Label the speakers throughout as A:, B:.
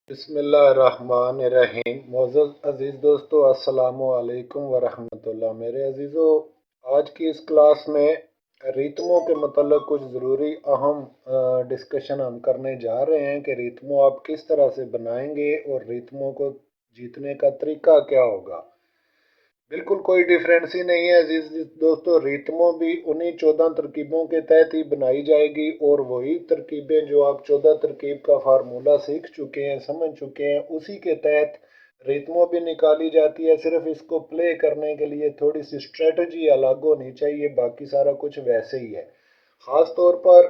A: بسم اللہ الرحمن الرحیم۔ معزز عزیز دوستو، السلام علیکم ورحمۃ اللہ۔ میرے عزیزو، آج کی اس کلاس میں ریتموں کے متعلق کچھ ضروری اہم ڈسکشن ہم کرنے جا رہے ہیں کہ ریتموں آپ کس طرح سے بنائیں گے اور ریتموں کو جیتنے کا طریقہ کیا ہوگا۔ بالکل کوئی ڈیفرنس ہی نہیں ہے عزیز دوستو، ریتموں بھی انہی 14 ترکیبوں کے تحت ہی بنائی جائے گی، اور وہی ترکیبیں جو آپ 14 ترکیب کا فارمولہ سیکھ چکے ہیں، سمجھ چکے ہیں، اسی کے تحت ریتموں بھی نکالی جاتی ہے۔ صرف اس کو پلے کرنے کے لیے تھوڑی سی اسٹریٹجی الگ ہونی چاہیے، باقی سارا کچھ ویسے ہی ہے۔ خاص طور پر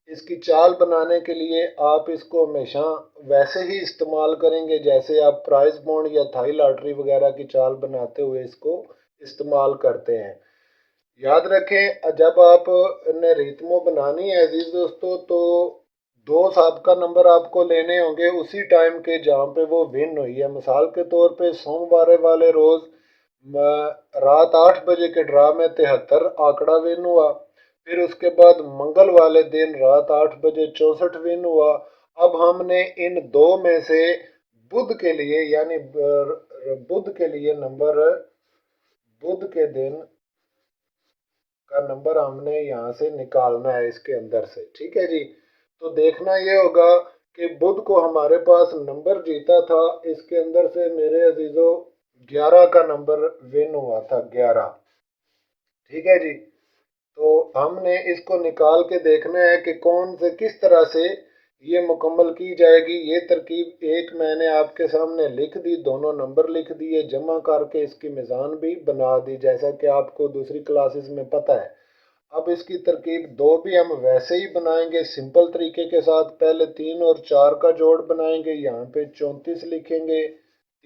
A: اس کی چال بنانے کے لیے آپ اس کو ہمیشہ ویسے ہی استعمال کریں گے جیسے آپ پرائز بونڈ یا تھائی لاٹری وغیرہ کی چال بناتے ہوئے اس کو استعمال کرتے ہیں۔ یاد رکھیں، جب آپ نے ریتموں بنانی ہے عزیز دوستو، تو دو سابقہ نمبر آپ کو لینے ہوں گے اسی ٹائم کے جہاں پہ وہ ون ہوئی ہے۔ مثال کے طور پہ سوموار والے روز رات 8 بجے کے ڈرا میں 73 آنکڑا ون ہوا، پھر اس کے بعد منگل والے دن رات 8 بجے 64 ون ہوا۔ اب ہم نے ان دو میں سے بدھ کے لیے، یعنی بدھ کے لیے نمبر، بدھ کے دن کا نمبر ہم نے یہاں سے نکالنا ہے اس کے اندر سے، ٹھیک ہے جی۔ تو دیکھنا یہ ہوگا کہ بدھ کو ہمارے پاس نمبر جیتا تھا، اس کے اندر سے میرے عزیزو 11 کا نمبر ون ہوا تھا، 11، ٹھیک ہے جی۔ تو ہم نے اس کو نکال کے دیکھنا ہے کہ کون سے کس طرح سے یہ مکمل کی جائے گی۔ یہ ترکیب ایک میں نے آپ کے سامنے لکھ دی، دونوں نمبر لکھ دیے، جمع کر کے اس کی میزان بھی بنا دی جیسا کہ آپ کو دوسری کلاسز میں پتہ ہے۔ اب اس کی ترکیب دو بھی ہم ویسے ہی بنائیں گے سمپل طریقے کے ساتھ۔ پہلے 3 اور 4 کا جوڑ بنائیں گے، یہاں پہ 34 لکھیں گے،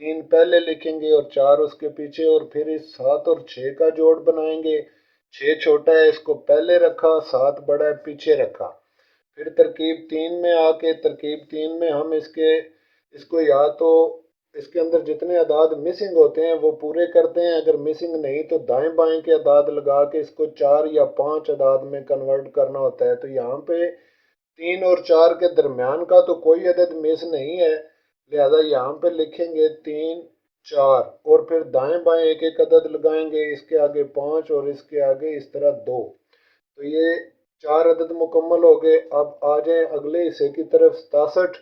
A: 3 پہلے لکھیں گے اور 4 اس کے پیچھے، اور پھر اس 7 اور 6 کا جوڑ بنائیں گے۔ 6 چھوٹا ہے اس کو پہلے رکھا، 7 بڑا ہے پیچھے رکھا۔ پھر ترکیب 3 میں آ کے، ترکیب 3 میں ہم اس کو یا تو اس کے اندر جتنے اعداد مسنگ ہوتے ہیں وہ پورے کرتے ہیں، اگر مسنگ نہیں تو دائیں بائیں کے اعداد لگا کے اس کو 4 یا 5 اعداد میں کنورٹ کرنا ہوتا ہے۔ تو یہاں پہ 3 اور 4 کے درمیان کا تو کوئی عدد مس نہیں ہے، لہذا یہاں پہ لکھیں گے 3 4، اور پھر دائیں بائیں ایک ایک عدد لگائیں گے، اس کے آگے 5 اور اس کے آگے اس طرح 2۔ تو یہ 4 عدد مکمل ہو گئے۔ اب آ جائیں اگلے حصے کی طرف، 67۔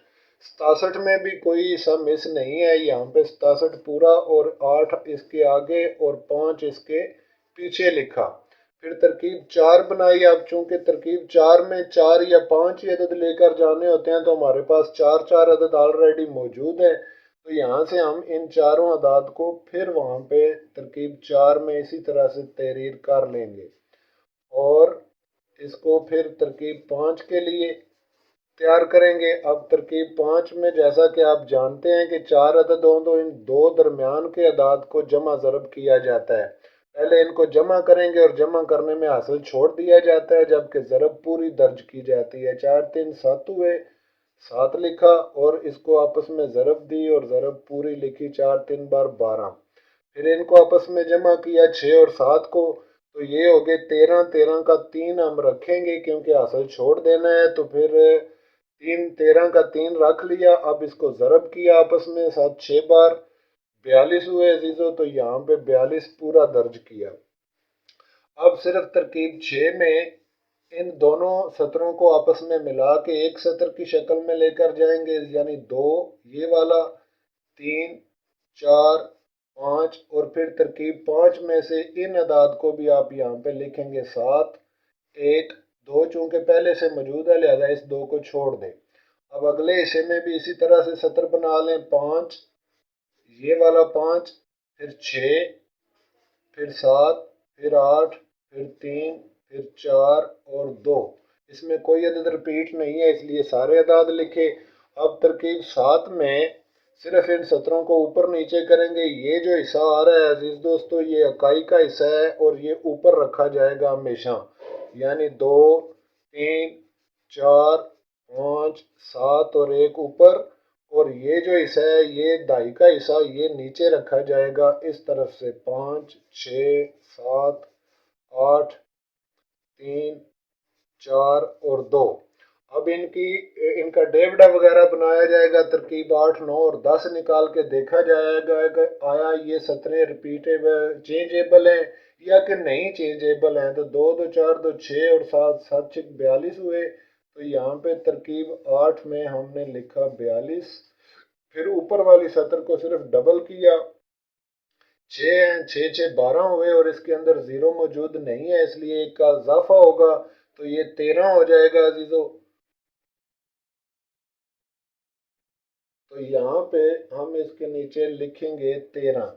A: 67 میں بھی کوئی حصہ مس نہیں ہے، یہاں پہ 67 پورا، اور 8 اس کے آگے اور 5 اس کے پیچھے لکھا۔ پھر ترکیب 4 بنائی۔ اب چونکہ ترکیب 4 میں 4 یا 5 ہی عدد لے کر جانے ہوتے ہیں، تو ہمارے پاس 4 عدد آلریڈی موجود ہے، تو یہاں سے ہم ان چاروں اعداد کو پھر وہاں پہ ترکیب 4 میں اسی طرح سے تحریر کر لیں گے، اور اس کو پھر ترکیب 5 کے لیے تیار کریں گے۔ اب ترکیب 5 میں جیسا کہ آپ جانتے ہیں کہ 4 عدد ہوں تو ان دو درمیان کے اعداد کو جمع ضرب کیا جاتا ہے۔ پہلے ان کو جمع کریں گے اور جمع کرنے میں حاصل چھوڑ دیا جاتا ہے، جبکہ ضرب پوری درج کی جاتی ہے۔ 4 3 7 ہوئے، 7 لکھا اور اس کو آپس میں ضرب دی اور ضرب پوری لکھی، 4 3 بار 12۔ پھر ان کو آپس میں جمع کیا 6 اور 7 کو، تو یہ ہو گئے 13۔ 13 کا 3 ہم رکھیں گے کیونکہ حاصل چھوڑ دینا ہے، تو پھر 13 کا 3 رکھ لیا۔ اب اس کو ضرب کیا آپس میں 7 6 بار، 42 ہوئے عزیزو، تو یہاں پہ 42 پورا درج کیا۔ اب صرف ترکیب 6 میں ان دونوں سطروں کو آپس میں ملا کے ایک سطر کی شکل میں لے کر جائیں گے، یعنی 2 یہ والا، 3 4 5، اور پھر ترکیب 5 میں سے ان اعداد کو بھی آپ یہاں پہ لکھیں گے، 7 1 2، چونکہ پہلے سے موجود ہے لہذا اس 2 کو چھوڑ دیں۔ اب اگلے حصے میں بھی اسی طرح سے سطر بنا لیں، 5 یہ والا، 5 پھر 6 پھر 7 پھر 8 پھر 3 پھر 4 اور 2۔ اس میں کوئی عدد رپیٹ نہیں ہے اس لیے سارے اعداد لکھے۔ اب ترکیب 7 میں صرف ان سطروں کو اوپر نیچے کریں گے۔ یہ جو حصہ آ رہا ہے عزیز دوستو، یہ اکائی کا حصہ ہے اور یہ اوپر رکھا جائے گا ہمیشہ، یعنی 2 3 4 5 7 اور ایک اوپر، اور یہ جو حصہ ہے یہ دہائی کا حصہ یہ نیچے رکھا جائے گا اس طرف سے، 5 6 7 8 3 4 اور 2۔ अब इनका डेवडा वगैरह बनाया जाएगा। तरकीब 8, 9 और 10 निकाल के देखा जाएगा कि आया ये 17 रिपीटेबल चेंजेबल हैं या कि नहीं चेंजेबल हैं। तो 2 2 4 2 6 और 7 7 6 42 हुए। तो यहाँ पे तरकीब 8 में हमने लिखा 42, फिर ऊपर वाली सतर को सिर्फ डबल किया, 6 हैं, 6 6 12 हुए और इसके अंदर जीरो मौजूद नहीं है, इसलिए एक का इजाफा होगा तो ये 13 हो जाएगा अजीजों। तो यहाँ पे हम इसके नीचे लिखेंगे 13।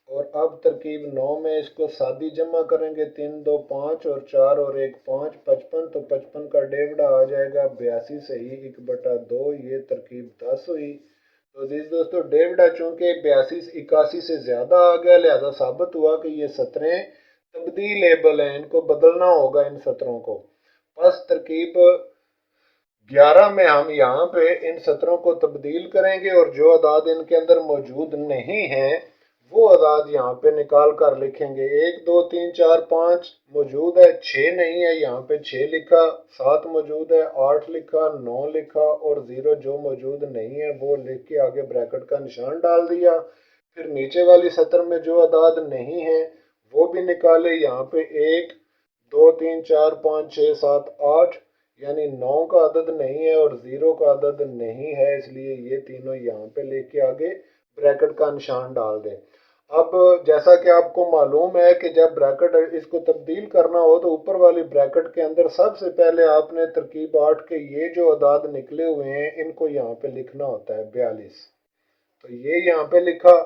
A: और अब तरकीब 9 में इसको सादी जमा करेंगे, 3 2 5 और 4 और 1 5, 55। तो 55 का डेवड़ा आ जाएगा 82 सही 1/2। ये तरकीब 10 हुई। तो अजीज दोस्तों डेवड़ा चूंकि 82 81 से ज्यादा आ गया, लिहाजा साबित हुआ कि ये सतरें तब्दीलेबल हैं, इनको बदलना होगा इन सतरों को। बस तरकीब 11 में हम यहाँ पे इन सतरों को तब्दील करेंगे और जो अदाद इनके अंदर मौजूद नहीं है वो अदाद यहाँ पे निकाल कर लिखेंगे। 1 2 3 4 5 मौजूद है, 6 नहीं है, यहाँ पे 6 लिखा, 7 मौजूद है, 8 लिखा, 9 लिखा और 0 जो मौजूद नहीं है वो लिख के आगे ब्रैकेट का निशान डाल दिया। फिर नीचे वाली सतर में जो अदाद नहीं है वो भी निकाले। यहाँ पे 1 2 3 4 5 6 7 8 यानी 9 का अदद नहीं है और 0 का अदद नहीं है, इसलिए ये तीनों यहाँ पे लेके आगे ब्रैकेट का निशान डाल दें। अब जैसा कि आपको मालूम है कि जब ब्रैकेट इसको तब्दील करना हो तो ऊपर वाली ब्रैकेट के अंदर सबसे पहले आपने तरकीब 8 के ये जो अदाद निकले हुए हैं इनको यहाँ पे लिखना होता है 42। तो ये यहाँ पे लिखा।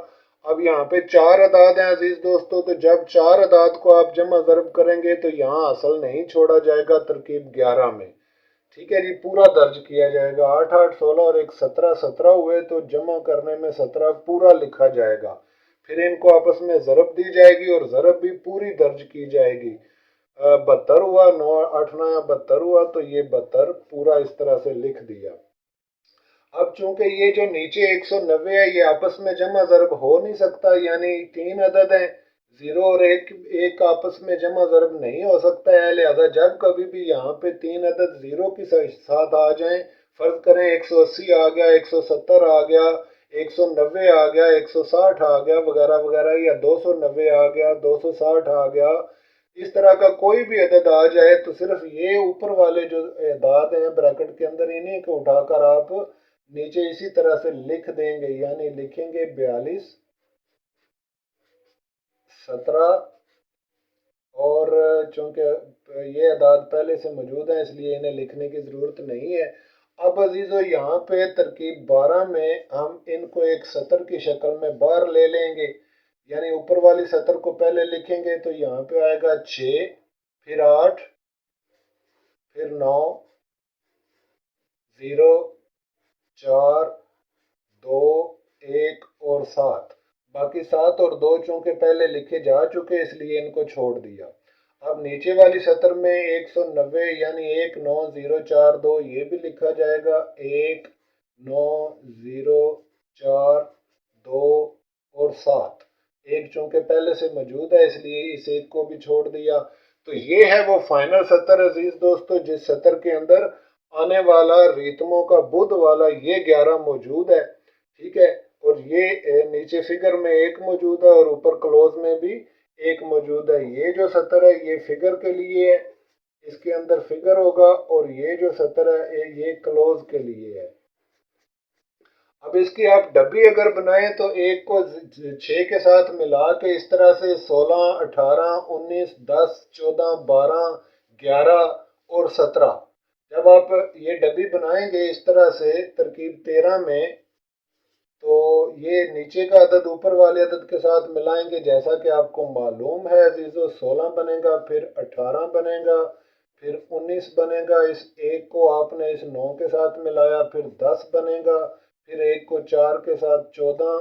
A: अब यहाँ पे 4 अदाद हैं अजीज दोस्तों, तो जब 4 अदाद को आप जमा ज़रब करेंगे तो यहाँ असल नहीं छोड़ा जाएगा तरकीब 11 में। ठीक है जी, पूरा दर्ज किया जाएगा। 8 8 16 और एक 17 17 हुए तो जमा करने में 17 पूरा लिखा जाएगा। फिर इनको आपस में ज़रब दी जाएगी और ज़रब भी पूरी दर्ज की जाएगी। 72 हुआ, 9 8 9 72 हुआ, तो ये 72 पूरा इस तरह से लिख दिया। अब चूंकि ये जो नीचे 190 है ये आपस में जमा ज़रब हो नहीं सकता, यानी 3 अदद हैं, 0 और 1 एक आपस में जमा ज़रब नहीं हो सकता है, लिहाजा जब कभी भी यहाँ पे 3 अदद 0 के साथ आ जाएं, फर्ज करें 180 आ गया, 170 आ गया, 190 आ गया, 160 आ गया वगैरह वगैरह, या 290 आ गया, 260 आ गया, इस तरह का कोई भी अदद आ जाए तो सिर्फ ये ऊपर वाले जो अदाद हैं ब्रैकेट के अंदर इन्हीं को उठाकर आप नीचे इसी तरह से लिख देंगे, यानी लिखेंगे 42 17। और चूंकि ये अदाद पहले से मौजूद हैं इसलिए इन्हें लिखने की ज़रूरत नहीं है। अब अजीज़ो यहाँ पे तरकीब 12 में हम इनको एक सतर की शक्ल में बाहर ले लेंगे, यानी ऊपर वाली सतर को पहले लिखेंगे तो यहाँ पे आएगा 6, फिर 8, फिर 9, 0 4 2 1 और 7। बाकी 7 और 2 चूंकि पहले लिखे जा चुके इसलिए इनको छोड़ दिया। अब नीचे वाली सतर में 190 यानी 1 9 0 4 2 ये भी लिखा जाएगा, 1 9 0 4 2 और 7। एक चूंकि पहले से मौजूद है इसलिए इस एक को भी छोड़ दिया। तो ये है वो फाइनल सतर अजीज दोस्तों, जिस सतर के अंदर आने वाला रितमों का बुध वाला ये 11 मौजूद है। ठीक है, और ये नीचे फिगर में एक मौजूद है और ऊपर क्लोज में भी एक मौजूद है। ये जो सतर है ये फिगर के लिए है, इसके अंदर फिगर होगा, और ये जो सतर है ये क्लोज के लिए है। अब इसकी आप डब्बी अगर बनाएं तो एक को 6 के साथ मिला के इस तरह से 16 18 19 10 14 12 11 और 17, जब आप ये डब्बी बनाएंगे इस तरह से तरकीब 13 में, तो ये नीचे का अदद ऊपर वाले अदद के साथ मिलाएंगे, जैसा कि आपको मालूम है अजीजों 16 बनेगा, फिर 18 बनेगा, फिर 19 बनेगा, इस एक को आपने इस 9 के साथ मिलाया, फिर 10 बनेगा, फिर एक को 4 के साथ 14,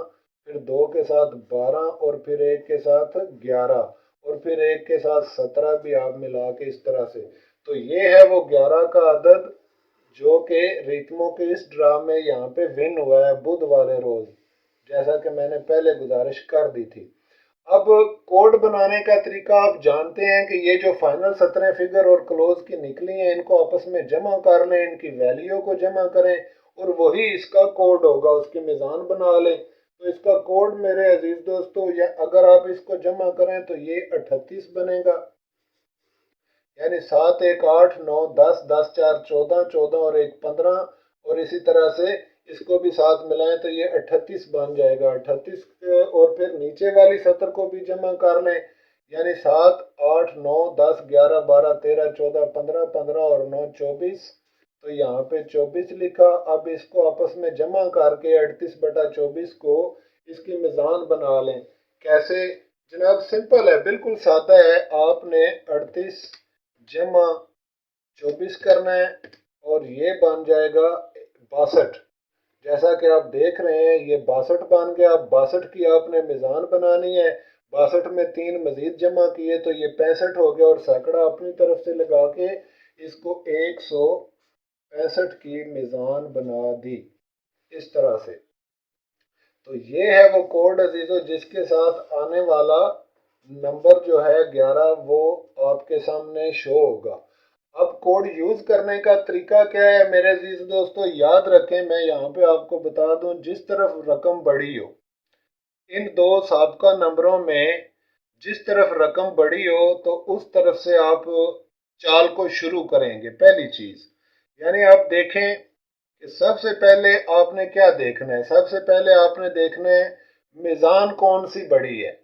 A: फिर 2 के साथ 12 और फिर एक के साथ 11 और फिर एक के साथ 17 भी आप मिला के इस तरह से। तो ये है वो 11 का अदद जो कि रितमों के इस ड्रा में यहाँ पे विन हुआ है बुध वाले रोज, जैसा कि मैंने पहले गुजारिश कर दी थी। अब कोड बनाने का तरीका आप जानते हैं कि ये जो फाइनल 17 फिगर और क्लोज की निकली हैं इनको आपस में जमा कर लें, इनकी वैल्यू को जमा करें और वही इसका कोड होगा, उसकी मिजान बना लें। तो इसका कोड मेरे अजीज दोस्तों, या अगर आप इसको जमा करें तो ये 38 बनेगा, यानी 7 1 8 9 10 10 4 14 14 और 1 15, और इसी तरह से इसको भी साथ मिलाएं तो ये 38 बन जाएगा। 38 और फिर नीचे वाली सतर को भी जमा कर लें, यानी 7 8 9 10 11 12 13 14 15 15 और 9 24, तो यहाँ पे 24 लिखा। अब इसको आपस में जमा करके 38/24 को इसकी मिजान बना लें। कैसे जनाब? सिंपल है, बिल्कुल सादा है। आपने 38 जमा 24 करना है और ये बन जाएगा 62। जैसा कि आप देख रहे हैं ये 62 बन गया। अब 62 की आपने मिजान बनानी है। 62 में 3 मजीद जमा किए तो ये 65 हो गया, और सैकड़ा अपनी तरफ से लगा के इसको 165 की मिजान बना दी इस तरह से। तो ये है वो कोड अजीजों जिसके साथ आने वाला नंबर जो है 11 वो आपके सामने शो होगा। अब कोड यूज करने का तरीका क्या है मेरे अजीज दोस्तों? याद रखें, मैं यहाँ पे आपको बता दूं, जिस तरफ रकम बड़ी हो, इन दो साबका नंबरों में जिस तरफ रकम बड़ी हो तो उस तरफ से आप चाल को शुरू करेंगे। पहली चीज, यानी आप देखें कि सबसे पहले आपने क्या देखना है? सबसे पहले आपने देखना है मिजान कौन सी बड़ी है,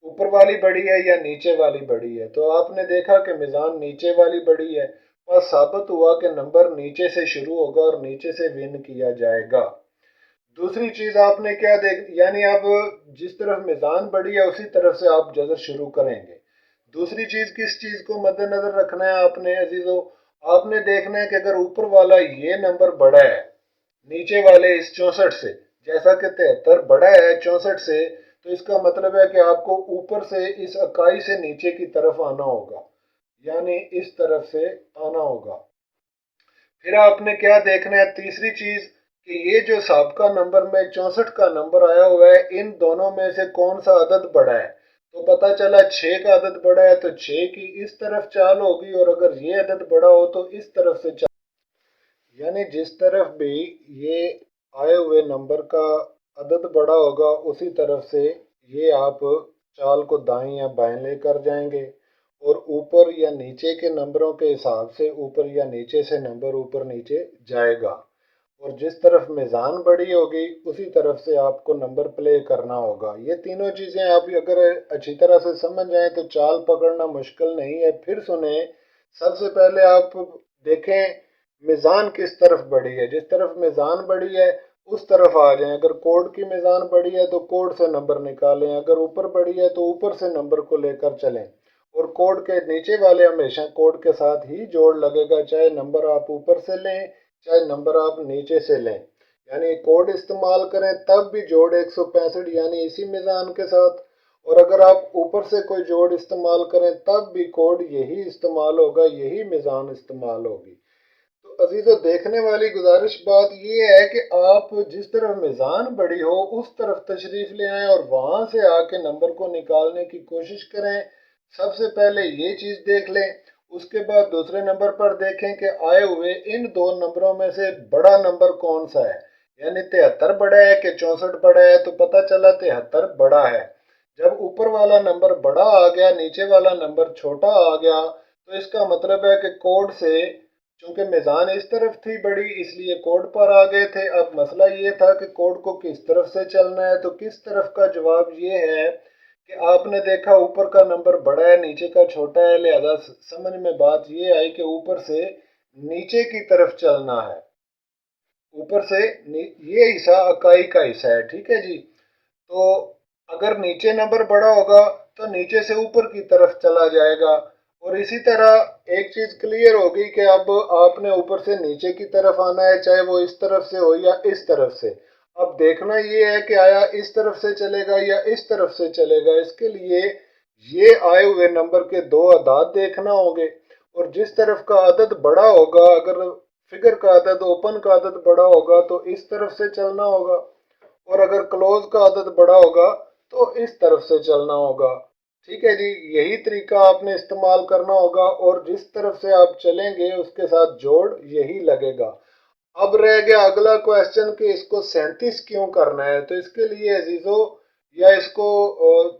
A: ऊपर वाली बड़ी है या नीचे वाली बड़ी है। तो आपने देखा कि मिजान नीचे वाली बड़ी है, बस साबित हुआ कि नंबर नीचे से शुरू होगा और नीचे से विन किया जाएगा। दूसरी चीज आपने क्या देख, यानी अब जिस तरफ मिजान बड़ी है उसी तरफ से आप जजर शुरू करेंगे। दूसरी चीज, किस चीज को मद्देनजर रखना है आपने अजीजों? आपने देखना है कि अगर ऊपर वाला ये नंबर बड़ा है नीचे वाले इस 64 से, जैसा कि 73 बड़ा है 64 से, तो इसका मतलब है कि आपको ऊपर से इस इकाई से नीचे की तरफ आना होगा, यानी इस तरफ से आना होगा। फिर आपने क्या देखना है? तीसरी चीज कि ये जो साबका नंबर में 64 का नंबर आया हुआ है, इन दोनों में से कौन सा अदद बड़ा है? तो पता चला 6 का अदद बड़ा है तो 6 की इस तरफ चाल होगी, और अगर ये अदद बड़ा हो तो इस तरफ से चाल, यानी जिस तरफ भी ये आए हुए नंबर का अदद बड़ा होगा उसी तरफ से ये आप चाल को दाएं या बाएं लेकर जाएंगे, और ऊपर या नीचे के नंबरों के हिसाब से ऊपर या नीचे से नंबर ऊपर नीचे जाएगा। और जिस तरफ मिजान बड़ी होगी उसी तरफ से आपको नंबर प्ले करना होगा। ये तीनों चीज़ें आप अगर अच्छी तरह से समझ जाएं तो चाल पकड़ना मुश्किल नहीं है। फिर सुने, सबसे पहले आप देखें मिजान किस तरफ बड़ी है। जिस तरफ मिजान बड़ी है उस तरफ आ जाएं। अगर कोड की मिजान बड़ी है तो कोड से नंबर निकालें, अगर ऊपर बड़ी है तो ऊपर से नंबर को लेकर चलें, और कोड के नीचे वाले हमेशा कोड के साथ ही जोड़ लगेगा, चाहे नंबर आप ऊपर से लें चाहे नंबर आप नीचे से लें। यानी कोड इस्तेमाल करें तब भी जोड़ 165 यानी इसी मिजान के साथ, और अगर आप ऊपर से कोई जोड़ इस्तेमाल करें तब भी कोड यही इस्तेमाल होगा, यही मिजान इस्तेमाल होगी। तो अजीजों, देखने वाली गुजारिश बात ये है कि आप जिस तरफ मिजान बड़ी हो उस तरफ तशरीफ ले आएं और वहां से आके नंबर को निकालने की कोशिश करें। सबसे पहले ये चीज देख लें, उसके बाद दूसरे नंबर पर देखें कि आए हुए इन दो नंबरों में से बड़ा नंबर कौन सा है। यानी 73 बड़ा है कि 64 बड़ा है? तो पता चला 73 बड़ा है। जब ऊपर वाला नंबर बड़ा आ गया नीचे वाला नंबर छोटा आ गया तो इसका मतलब है कि कोड से, चूंकि मिजान इस तरफ थी बड़ी इसलिए कोड पर आ गए थे। अब मसला ये था कि कोड को किस तरफ से चलना है। तो किस तरफ का जवाब ये है कि आपने देखा ऊपर का नंबर बड़ा है नीचे का छोटा है, लिहाजा समझ में बात ये आई कि ऊपर से नीचे की तरफ चलना है। ऊपर से ये हिस्सा इकाई का हिस्सा है, ठीक है जी। तो अगर नीचे नंबर बड़ा होगा तो नीचे से ऊपर की तरफ चला जाएगा। और इसी तरह एक चीज क्लियर होगी कि अब आपने ऊपर से नीचे की तरफ आना है, चाहे वो इस तरफ से हो या इस तरफ से। अब देखना ये है कि आया इस तरफ से चलेगा या इस तरफ से चलेगा। इसके लिए ये आए हुए नंबर के दो अदाद देखना होंगे, और जिस तरफ का अदद बड़ा होगा, अगर फिगर का अदद ओपन का अदद बड़ा होगा तो इस तरफ से चलना होगा, और अगर क्लोज का अदद बड़ा होगा तो इस तरफ से चलना होगा। ठीक है जी, यही तरीका आपने इस्तेमाल करना होगा और जिस तरफ से आप चलेंगे उसके साथ जोड़ यही लगेगा। अब रह गया अगला क्वेश्चन कि इसको 37 क्यों करना है। तो इसके लिए अजीजों या इसको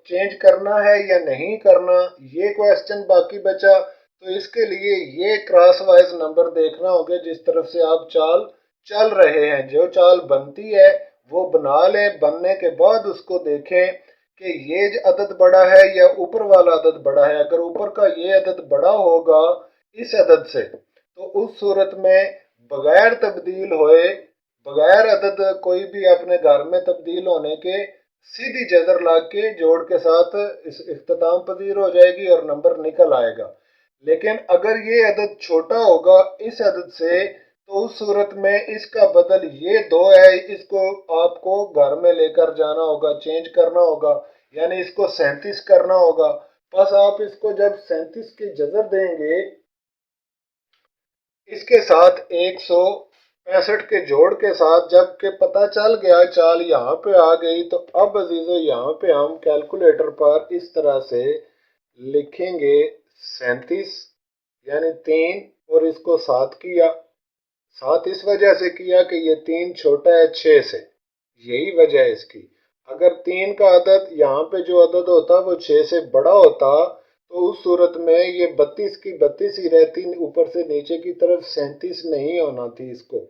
A: चेंज करना है या नहीं करना, ये क्वेश्चन बाकी बचा। तो इसके लिए ये क्रॉस वाइज नंबर देखना होगा जिस तरफ से आप चाल चल रहे हैं। जो चाल बनती है वो बना लें, बनने के बाद उसको देखें कि ये अदद बड़ा है या ऊपर वाला अदद बड़ा है। अगर ऊपर का ये अदद बड़ा होगा इस अदद से, तो उस सूरत में बगैर तब्दील होए, बगैर अदद कोई भी अपने घर में तब्दील होने के, सीधी जजर लाग के जोड़ के साथ इस इख्तिताम पजीर हो जाएगी और नंबर निकल आएगा। लेकिन अगर ये अदद छोटा होगा इस अदद से, तो उस सूरत में इसका बदल ये 2 है, इसको आपको घर में लेकर जाना होगा, चेंज करना होगा, यानी इसको 37 करना होगा। बस आप इसको जब 37 की जजर देंगे इसके साथ 165 के जोड़ के साथ, जबकि पता चल गया चाल यहाँ पे आ गई, तो अब अजीजों यहाँ पे हम कैलकुलेटर पर इस तरह से लिखेंगे 37 यानी 3 और इसको 7 किया। 7 इस वजह से किया कि ये 3 छोटा है 6 से, यही वजह है इसकी। अगर 3 का अदद यहाँ पे जो अदद होता वो 6 से बड़ा होता, तो उस सूरत में ये 32 की 32 ही रहती, ऊपर से नीचे की तरफ 37 नहीं होना थी इसको।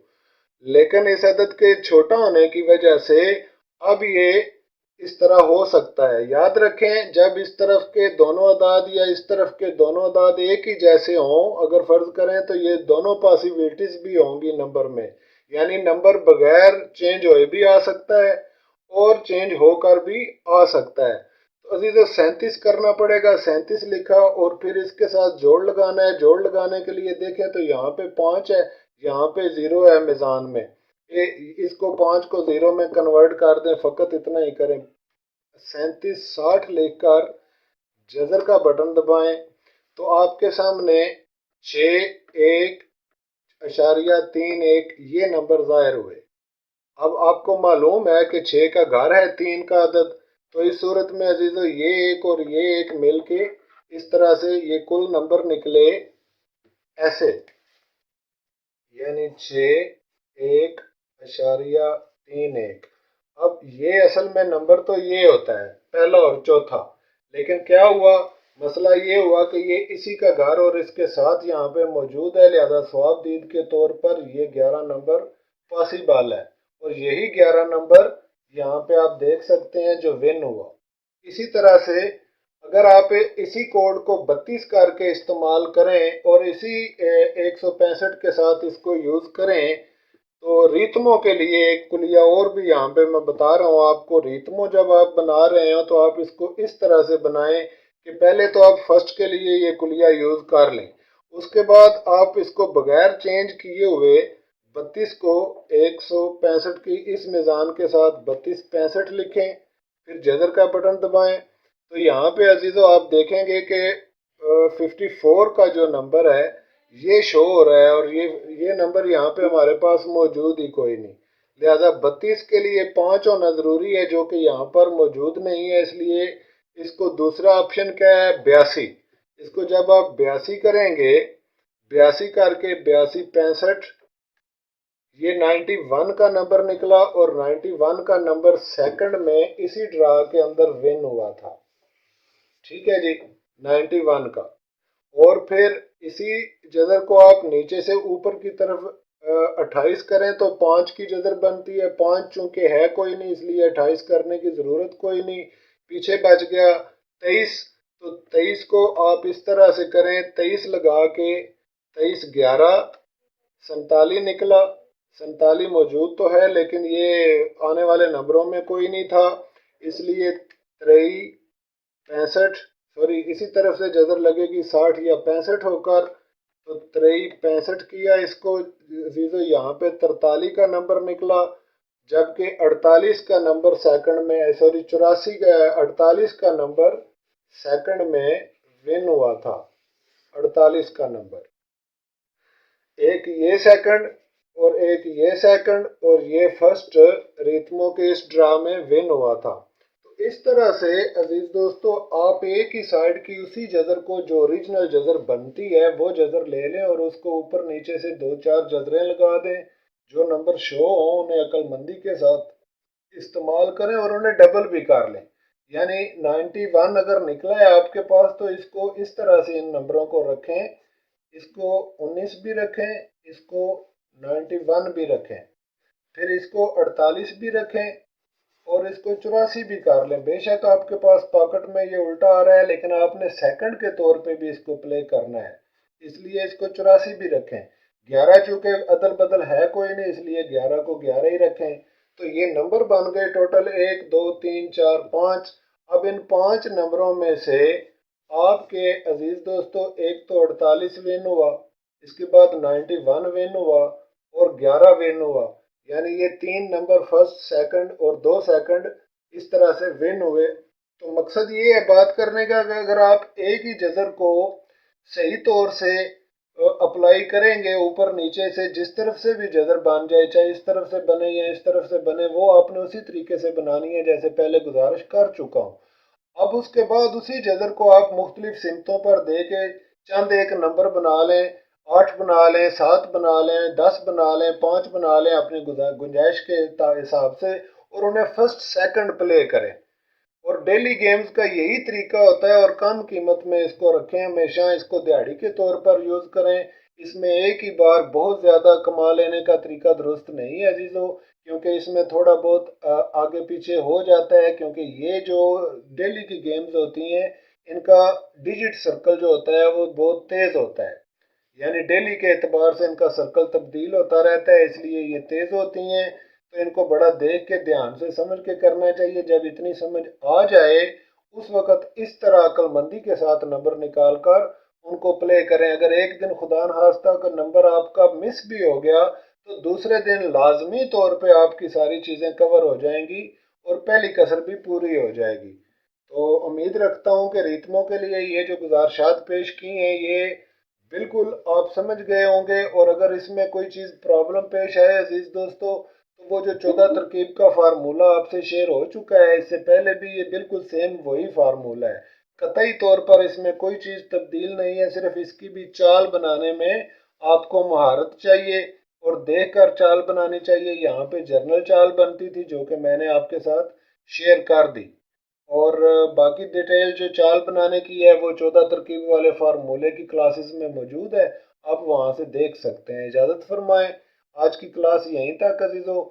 A: लेकिन इस अदद के छोटा होने की वजह से अब ये इस तरह हो सकता है। याद रखें, जब इस तरफ के दोनों अदाद या इस तरफ के दोनों अदाद एक ही जैसे हों, अगर फर्ज करें तो ये दोनों पॉसिबिलिटीज भी होंगी नंबर में, यानी नंबर बगैर चेंज हुए भी आ सकता है और चेंज होकर भी आ सकता है। तो अजीजों 37 करना पड़ेगा, 37 लिखा और फिर इसके साथ जोड़ लगाना है। जोड़ लगाने के लिए देखें तो यहाँ पे 5 है, यहाँ पे 0 है मिजान में, इसको 5 को 0 में कन्वर्ट कर दें, फकत इतना ही करें। 37 60 लिखकर जजर का बटन दबाएं तो आपके सामने 6.1.31 ये नंबर जाहिर हुए। अब आपको मालूम है कि 6 का घर है 3 का अदद, तो इस सूरत में अजीजों ये एक और ये एक मिल के इस तरह से ये कुल नंबर निकले ऐसे, यानी 6.1.31। अब ये असल में नंबर तो ये होता है पहला और चौथा, लेकिन क्या हुआ, मसला ये हुआ कि ये इसी का घर और इसके साथ यहाँ पे मौजूद है, लिहाजा स्वाबदीद के तौर पर ये 11 नंबर पॉसिबल है और यही 11 नंबर यहाँ पे आप देख सकते हैं जो विन हुआ। इसी तरह से अगर आप इसी कोड को 32 करके इस्तेमाल करें और इसी 165 के साथ इसको यूज़ करें, तो रितमों के लिए एक कुलिया और भी यहाँ पे मैं बता रहा हूँ आपको। रितमों जब आप बना रहे हो तो आप इसको इस तरह से बनाएं कि पहले तो आप फर्स्ट के लिए ये कुलिया यूज़ कर लें, उसके बाद आप इसको बगैर चेंज किए हुए 32 को 165 की इस मिज़ान के साथ 32 65 लिखें, फिर जज़र का बटन दबाएं। तो यहाँ पे अजीज़ों आप देखेंगे कि 54 का जो नंबर है ये शो हो रहा है और ये नंबर यहाँ पे हमारे पास मौजूद ही कोई नहीं, लिहाजा 32 के लिए 5 होना ज़रूरी है जो कि यहाँ पर मौजूद नहीं है। इसलिए इसको दूसरा ऑप्शन क्या है, 82। इसको जब आप 82 करेंगे, 82 करके 82 65, ये 91 का नंबर निकला और 91 का नंबर सेकंड में इसी ड्रा के अंदर विन हुआ था। ठीक है जी, 91 का। और फिर इसी जजर को आप नीचे से ऊपर की तरफ 28 करें तो 5 की जजर बनती है। 5 चूंकि है कोई नहीं इसलिए 28 करने की ज़रूरत कोई नहीं, पीछे बच गया 23। तो 23 को आप इस तरह से करें, 23 लगा के 23 11 47 निकला। 47 मौजूद तो है लेकिन ये आने वाले नंबरों में कोई नहीं था, इसलिए 63 65, सॉरी इसी तरफ से जजर लगेगी 60 या 65 होकर, तो 63 65 किया इसको अजीजों, यहाँ पे 43 का नंबर निकला, जबकि 48 का नंबर सेकंड में, सॉरी 84 का 48 का नंबर सेकंड में विन हुआ था। 48 का नंबर, एक ये सेकंड और एक ये सेकंड और ये फर्स्ट रितमों के इस ड्रा में विन हुआ था। तो इस तरह से अजीज दोस्तों आप एक ही साइड की उसी जजर को जो ओरिजिनल जजर बनती है वो जजर ले लें और उसको ऊपर नीचे से दो चार जजरें लगा दें। जो नंबर शो हो उन्हें अक्लमंदी के साथ इस्तेमाल करें और उन्हें डबल भी कर लें। यानी 91 अगर निकला है आपके पास तो इसको इस तरह से इन नंबरों को रखें, इसको 19 भी रखें, इसको 91 भी रखें, फिर इसको 48 भी रखें और इसको 84 भी कर लें। बेशक आपके पास पॉकेट में ये उल्टा आ रहा है लेकिन आपने सेकंड के तौर पे भी इसको प्ले करना है, इसलिए इसको 84 भी रखें। 11 चूंकि अदल बदल है कोई नहीं इसलिए 11 को 11 ही रखें। तो ये नंबर बन गए टोटल 1 2 3 4 5। अब इन पांच नंबरों में से आपके अजीज दोस्तों एक तो 48 विन हुआ, इसके बाद 91 विन हुआ और 11 विन हुआ। यानी ये तीन नंबर फर्स्ट सेकंड और दो सेकंड इस तरह से विन हुए। तो मकसद ये है बात करने का कि अगर आप एक ही जजर को सही तौर से अप्लाई करेंगे ऊपर नीचे से, जिस तरफ से भी जजर बन जाए, चाहे इस तरफ से बने या इस तरफ से बने, वो आपने उसी तरीके से बनानी है जैसे पहले गुजारिश कर चुका हूँ। अब उसके बाद उसी जजर को आप मुख्तलिफ सिमतों पर दे के चंद एक नंबर बना लें, 8 बना लें, 7 बना लें, 10 बना लें, 5 बना लें अपनी गुंजाइश के हिसाब से और उन्हें फर्स्ट सेकंड प्ले करें। और डेली गेम्स का यही तरीका होता है और कम कीमत में इसको रखें, हमेशा इसको दिहाड़ी के तौर पर यूज़ करें। इसमें एक ही बार बहुत ज़्यादा कमा लेने का तरीका दुरुस्त नहीं है अजीज़ों, क्योंकि इसमें थोड़ा बहुत आगे पीछे हो जाता है, क्योंकि ये जो डेली की गेम्स होती हैं इनका डिजिट सर्कल जो होता है वो बहुत तेज़ होता है। यानी डेली के एतबार से इनका सर्कल तब्दील होता रहता है, इसलिए ये तेज़ होती हैं। तो इनको बड़ा देख के ध्यान से समझ के करना चाहिए। जब इतनी समझ आ जाए उस वक़्त इस तरह अक्लमंदी के साथ नंबर निकाल कर उनको प्ले करें। अगर एक दिन खुदा न खास्ता का नंबर आपका मिस भी हो गया तो दूसरे दिन लाजमी तौर पे आपकी सारी चीज़ें कवर हो जाएंगी और पहली कसर भी पूरी हो जाएगी। तो उम्मीद रखता हूँ कि रितमों के लिए ये जो गुजारिशात पेश की हैं ये बिल्कुल आप समझ गए होंगे। और अगर इसमें कोई चीज़ प्रॉब्लम पेश आए अजीज दोस्तों तो वो जो 14 तरकीब का फार्मूला आपसे शेयर हो चुका है इससे पहले भी, ये बिल्कुल सेम वही फार्मूला है। कतई तौर पर इसमें कोई चीज़ तब्दील नहीं है, सिर्फ इसकी भी चाल बनाने में आपको महारत चाहिए और देख कर चाल बनानी चाहिए। यहाँ पे जर्नल चाल बनती थी जो कि मैंने आपके साथ शेयर कर दी और बाकी डिटेल जो चाल बनाने की है वो 14 तरकीब वाले फार्मूले की क्लासेस में मौजूद है, आप वहां से देख सकते हैं। इजाज़त फरमाएं, आज की क्लास यहीं तक अजीज़ों।